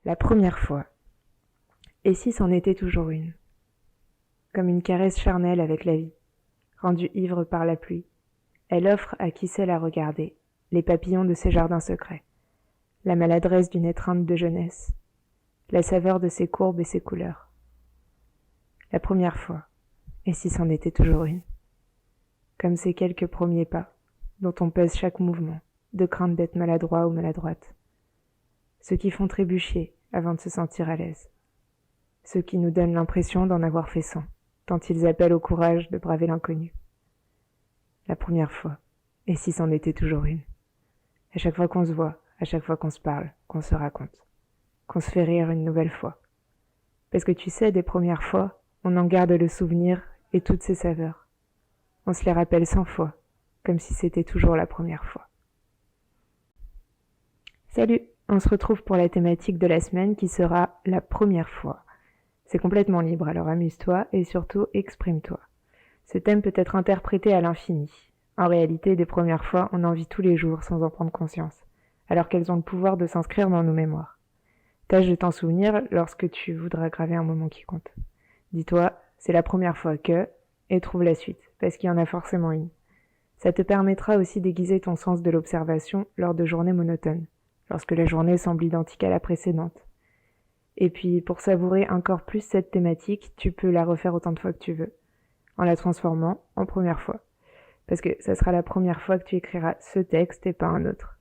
La première fois. Et si c'en était toujours une? Comme une caresse charnelle avec la vie, rendue ivre par la pluie, elle offre à qui sait la regarder les papillons de ses jardins secrets, la maladresse d'une étreinte de jeunesse, la saveur de ses courbes et ses couleurs. La première fois. Et si c'en était toujours une? Comme ces quelques premiers pas, dont on pèse chaque mouvement, de crainte d'être maladroit ou maladroite. Ceux qui font trébucher avant de se sentir à l'aise. Ceux qui nous donnent l'impression d'en avoir fait 100, tant ils appellent au courage de braver l'inconnu. La première fois. Et si c'en était toujours une? À chaque fois qu'on se voit, à chaque fois qu'on se parle, qu'on se raconte, qu'on se fait rire une nouvelle fois. Parce que tu sais, des premières fois, on en garde le souvenir et toutes ses saveurs. On se les rappelle 100 fois, comme si c'était toujours la première fois. Salut, on se retrouve pour la thématique de la semaine qui sera la première fois. C'est complètement libre, alors amuse-toi et surtout exprime-toi. Ce thème peut être interprété à l'infini. En réalité, des premières fois, on en vit tous les jours sans en prendre conscience, alors qu'elles ont le pouvoir de s'inscrire dans nos mémoires. Tâche de t'en souvenir lorsque tu voudras graver un moment qui compte. Dis-toi, c'est la première fois que, et trouve la suite, parce qu'il y en a forcément une. Ça te permettra aussi d'aiguiser ton sens de l'observation lors de journées monotones, lorsque la journée semble identique à la précédente. Et puis, pour savourer encore plus cette thématique, tu peux la refaire autant de fois que tu veux, en la transformant en première fois. Parce que ça sera la première fois que tu écriras ce texte et pas un autre.